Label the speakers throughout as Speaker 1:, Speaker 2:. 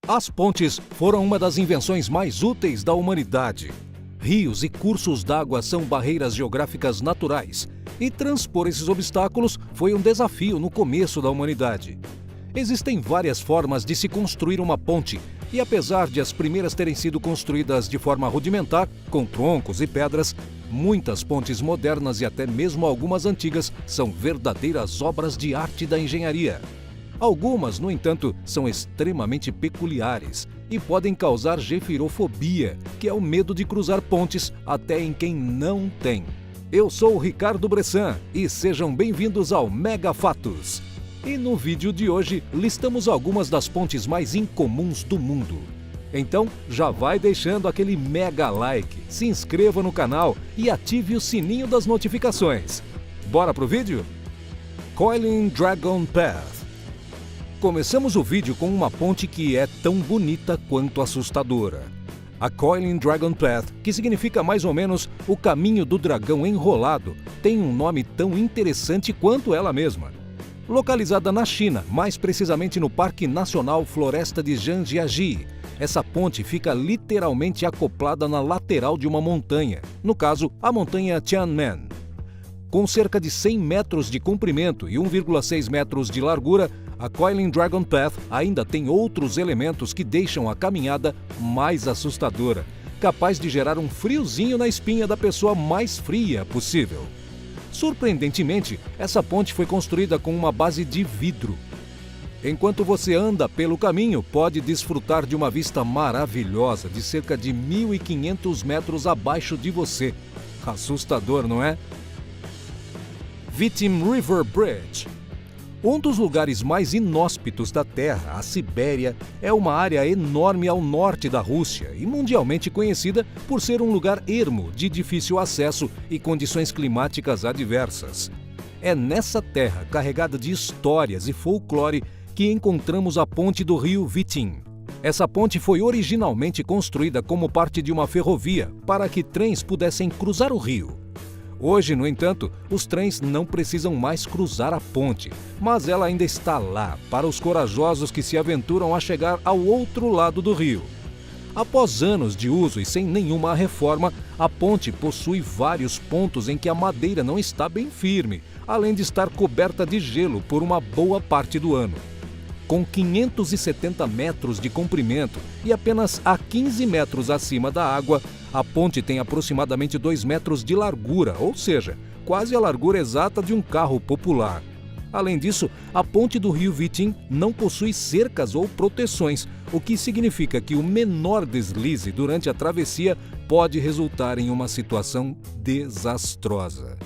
Speaker 1: As pontes foram uma das invenções mais úteis da humanidade. Rios e cursos d'água são barreiras geográficas naturais, e transpor esses obstáculos foi um desafio no começo da humanidade. Existem várias formas de se construir uma ponte, e apesar de as primeiras terem sido construídas de forma rudimentar, com troncos e pedras, muitas pontes modernas e até mesmo algumas antigas são verdadeiras obras de arte da engenharia. Algumas, no entanto, são extremamente peculiares e podem causar gefirofobia, que é o medo de cruzar pontes até em quem não tem. Eu sou o Ricardo Bressan e sejam bem-vindos ao Mega Fatos. E no vídeo de hoje listamos algumas das pontes mais incomuns do mundo. Então já vai deixando aquele mega like, se inscreva no canal e ative o sininho das notificações. Bora pro vídeo? Coiling Dragon Path. Começamos o vídeo com uma ponte que é tão bonita quanto assustadora. A Coiling Dragon Path, que significa mais ou menos o caminho do dragão enrolado, tem um nome tão interessante quanto ela mesma. Localizada na China, mais precisamente no Parque Nacional Floresta de Zhangjiajie, essa ponte fica literalmente acoplada na lateral de uma montanha, no caso, a montanha Tianmen. Com cerca de 100 metros de comprimento e 1,6 metros de largura, a Coiling Dragon Path ainda tem outros elementos que deixam a caminhada mais assustadora, capaz de gerar um friozinho na espinha da pessoa mais fria possível. Surpreendentemente, essa ponte foi construída com uma base de vidro. Enquanto você anda pelo caminho, pode desfrutar de uma vista maravilhosa de cerca de 1.500 metros abaixo de você. Assustador, não é? Vitim River Bridge. Um dos lugares mais inóspitos da Terra, a Sibéria, é uma área enorme ao norte da Rússia e mundialmente conhecida por ser um lugar ermo, de difícil acesso e condições climáticas adversas. É nessa terra, carregada de histórias e folclore, que encontramos a ponte do rio Vitim. Essa ponte foi originalmente construída como parte de uma ferrovia para que trens pudessem cruzar o rio. Hoje, no entanto, os trens não precisam mais cruzar a ponte, mas ela ainda está lá para os corajosos que se aventuram a chegar ao outro lado do rio. Após anos de uso e sem nenhuma reforma, a ponte possui vários pontos em que a madeira não está bem firme, além de estar coberta de gelo por uma boa parte do ano. Com 570 metros de comprimento e apenas a 15 metros acima da água, a ponte tem aproximadamente 2 metros de largura, ou seja, quase a largura exata de um carro popular. Além disso, a ponte do rio Vitim não possui cercas ou proteções, o que significa que o menor deslize durante a travessia pode resultar em uma situação desastrosa.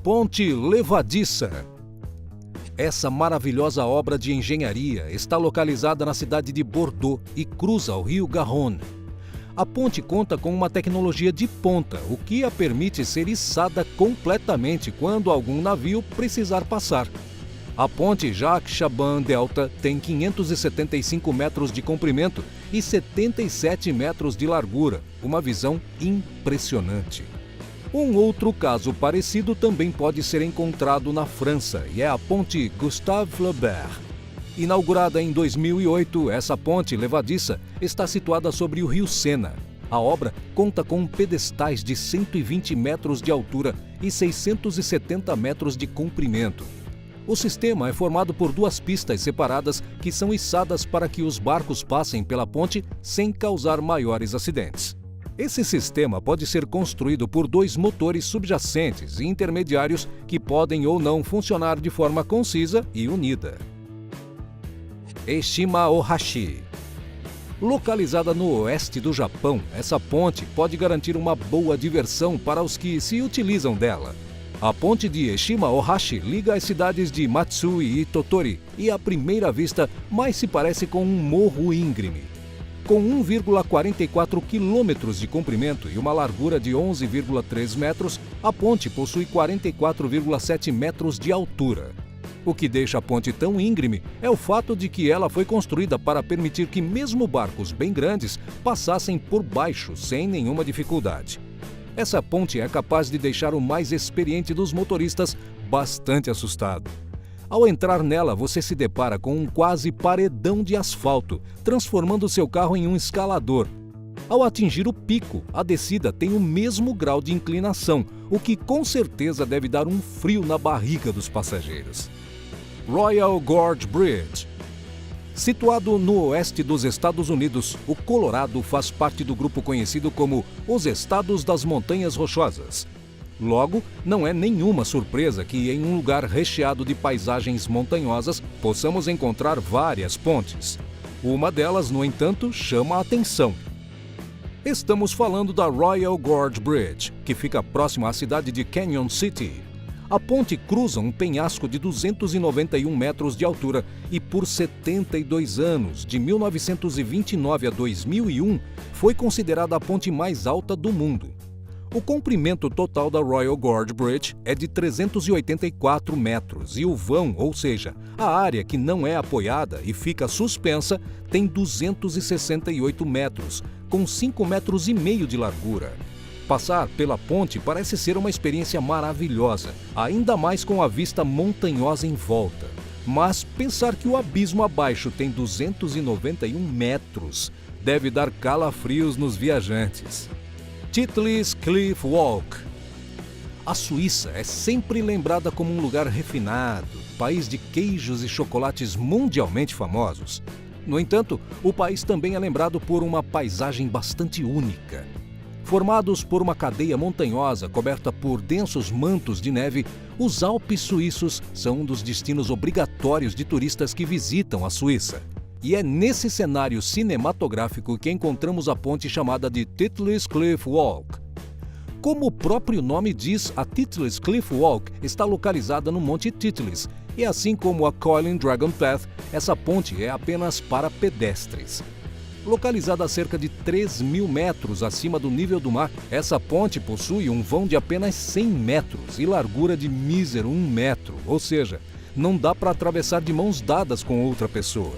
Speaker 1: Ponte levadiça. Essa maravilhosa obra de engenharia está localizada na cidade de Bordeaux e cruza o rio Garonne. A ponte conta com uma tecnologia de ponta, o que a permite ser içada completamente quando algum navio precisar passar. A ponte Jacques Chaban Delta tem 575 metros de comprimento e 77 metros de largura, uma visão impressionante. Um outro caso parecido também pode ser encontrado na França e é a ponte Gustave Flaubert. Inaugurada em 2008, essa ponte levadiça está situada sobre o rio Sena. A obra conta com pedestais de 120 metros de altura e 670 metros de comprimento. O sistema é formado por 2 pistas separadas que são içadas para que os barcos passem pela ponte sem causar maiores acidentes. Esse sistema pode ser construído por 2 motores subjacentes e intermediários que podem ou não funcionar de forma concisa e unida. Eshima-Ohashi. Localizada no oeste do Japão, essa ponte pode garantir uma boa diversão para os que se utilizam dela. A ponte de Eshima-Ohashi liga as cidades de Matsui e Tottori e, à primeira vista, mais se parece com um morro íngreme. Com 1,44 quilômetros de comprimento e uma largura de 11,3 metros, a ponte possui 44,7 metros de altura. O que deixa a ponte tão íngreme é o fato de que ela foi construída para permitir que mesmo barcos bem grandes passassem por baixo sem nenhuma dificuldade. Essa ponte é capaz de deixar o mais experiente dos motoristas bastante assustado. Ao entrar nela, você se depara com um quase paredão de asfalto, transformando seu carro em um escalador. Ao atingir o pico, a descida tem o mesmo grau de inclinação, o que com certeza deve dar um frio na barriga dos passageiros. Royal Gorge Bridge. Situado no oeste dos Estados Unidos, o Colorado faz parte do grupo conhecido como os Estados das Montanhas Rochosas. Logo, não é nenhuma surpresa que em um lugar recheado de paisagens montanhosas possamos encontrar várias pontes. Uma delas, no entanto, chama a atenção. Estamos falando da Royal Gorge Bridge, que fica próxima à cidade de Canyon City. A ponte cruza um penhasco de 291 metros de altura e por 72 anos, de 1929 a 2001, foi considerada a ponte mais alta do mundo. O comprimento total da Royal Gorge Bridge é de 384 metros e o vão, ou seja, a área que não é apoiada e fica suspensa, tem 268 metros, com 5,5 metros de largura. Passar pela ponte parece ser uma experiência maravilhosa, ainda mais com a vista montanhosa em volta. Mas pensar que o abismo abaixo tem 291 metros deve dar calafrios nos viajantes. Titlis Cliff Walk. A Suíça é sempre lembrada como um lugar refinado, país de queijos e chocolates mundialmente famosos. No entanto, o país também é lembrado por uma paisagem bastante única. Formados por uma cadeia montanhosa coberta por densos mantos de neve, os Alpes suíços são um dos destinos obrigatórios de turistas que visitam a Suíça. E é nesse cenário cinematográfico que encontramos a ponte chamada de Titlis Cliff Walk. Como o próprio nome diz, a Titlis Cliff Walk está localizada no Monte Titlis, e assim como a Coiling Dragon Path, essa ponte é apenas para pedestres. Localizada a cerca de 3.000 metros acima do nível do mar, essa ponte possui um vão de apenas 100 metros e largura de mísero 1 metro, ou seja, não dá para atravessar de mãos dadas com outra pessoa.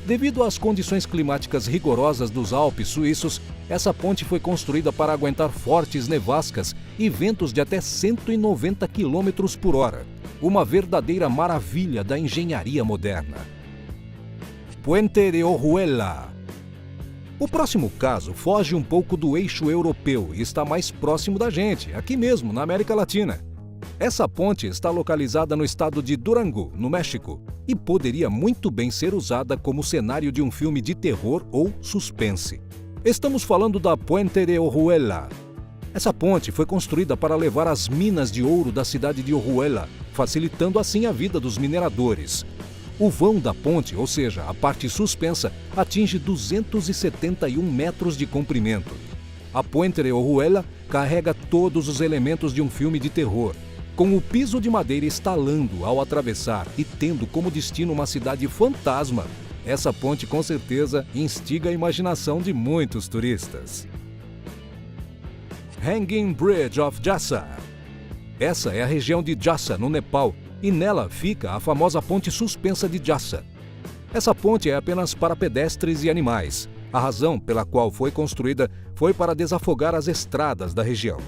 Speaker 1: Devido às condições climáticas rigorosas dos Alpes suíços, essa ponte foi construída para aguentar fortes nevascas e ventos de até 190 km por hora. Uma verdadeira maravilha da engenharia moderna. Puente de Orihuela. O próximo caso foge um pouco do eixo europeu e está mais próximo da gente, aqui mesmo, na América Latina. Essa ponte está localizada no estado de Durango, no México, e poderia muito bem ser usada como cenário de um filme de terror ou suspense. Estamos falando da Puente de Orihuela. Essa ponte foi construída para levar as minas de ouro da cidade de Orihuela, facilitando assim a vida dos mineradores. O vão da ponte, ou seja, a parte suspensa, atinge 271 metros de comprimento. A Puente de Orihuela carrega todos os elementos de um filme de terror, com o piso de madeira estalando ao atravessar e tendo como destino uma cidade fantasma. Essa ponte com certeza instiga a imaginação de muitos turistas. Hanging Bridge of Jassa. Essa é a região de Jassa, no Nepal, e nela fica a famosa ponte suspensa de Jassa. Essa ponte é apenas para pedestres e animais. A razão pela qual foi construída foi para desafogar as estradas da região.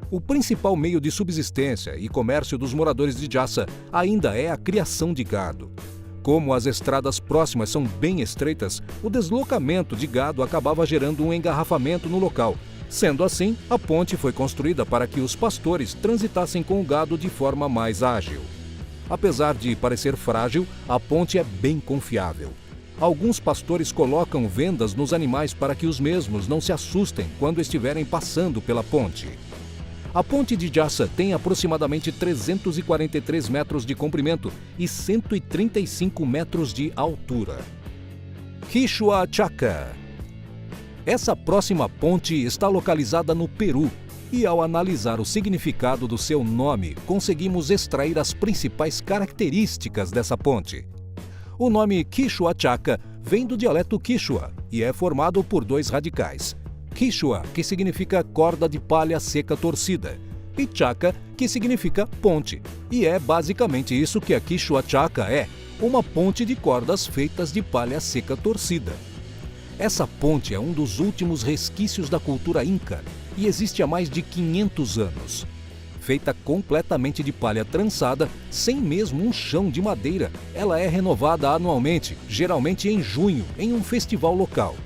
Speaker 1: O principal meio de subsistência e comércio dos moradores de Jassa ainda é a criação de gado. Como as estradas próximas são bem estreitas, o deslocamento de gado acabava gerando um engarrafamento no local. Sendo assim, a ponte foi construída para que os pastores transitassem com o gado de forma mais ágil. Apesar de parecer frágil, a ponte é bem confiável. Alguns pastores colocam vendas nos animais para que os mesmos não se assustem quando estiverem passando pela ponte. A ponte de Jassa tem aproximadamente 343 metros de comprimento e 135 metros de altura. Quichua Chaca. Essa próxima ponte está localizada no Peru e, ao analisar o significado do seu nome, conseguimos extrair as principais características dessa ponte. O nome Quichua Chaca vem do dialeto Quichua e é formado por dois radicais. Quichua, que significa corda de palha seca torcida, e Chaca, que significa ponte. E é basicamente isso que a Quichua Chaca é, uma ponte de cordas feitas de palha seca torcida. Essa ponte é um dos últimos resquícios da cultura inca e existe há mais de 500 anos. Feita completamente de palha trançada, sem mesmo um chão de madeira, ela é renovada anualmente, geralmente em junho, em um festival local.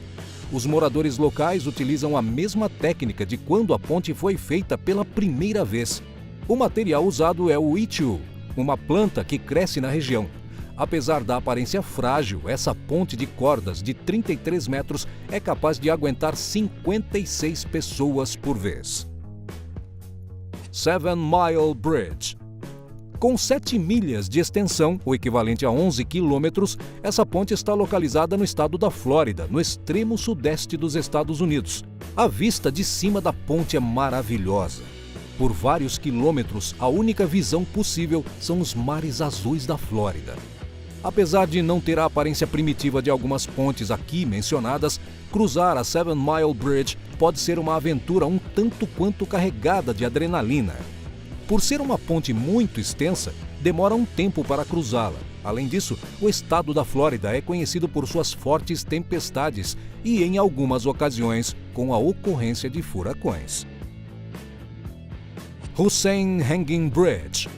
Speaker 1: Os moradores locais utilizam a mesma técnica de quando a ponte foi feita pela primeira vez. O material usado é o itiu, uma planta que cresce na região. Apesar da aparência frágil, essa ponte de cordas de 33 metros é capaz de aguentar 56 pessoas por vez. 7 Mile Bridge. Com 7 milhas de extensão, o equivalente a 11 quilômetros, essa ponte está localizada no estado da Flórida, no extremo sudeste dos Estados Unidos. A vista de cima da ponte é maravilhosa. Por vários quilômetros, a única visão possível são os mares azuis da Flórida. Apesar de não ter a aparência primitiva de algumas pontes aqui mencionadas, cruzar a 7 Mile Bridge pode ser uma aventura um tanto quanto carregada de adrenalina. Por ser uma ponte muito extensa, demora um tempo para cruzá-la. Além disso, o estado da Flórida é conhecido por suas fortes tempestades e, em algumas ocasiões, com a ocorrência de furacões. Hussein Hanging Bridge.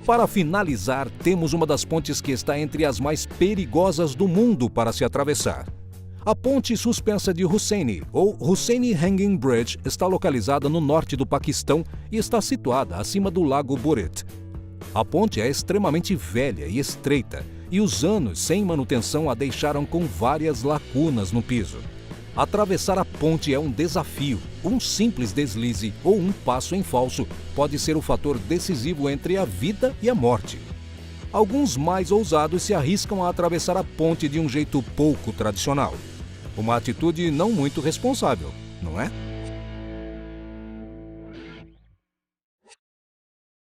Speaker 1: Para finalizar, temos uma das pontes que está entre as mais perigosas do mundo para se atravessar. A ponte suspensa de Husseini, ou Husseini Hanging Bridge, está localizada no norte do Paquistão e está situada acima do Lago Burit. A ponte é extremamente velha e estreita, e os anos sem manutenção a deixaram com várias lacunas no piso. Atravessar a ponte é um desafio. Um simples deslize ou um passo em falso pode ser o fator decisivo entre a vida e a morte. Alguns mais ousados se arriscam a atravessar a ponte de um jeito pouco tradicional. Uma atitude não muito responsável, não é?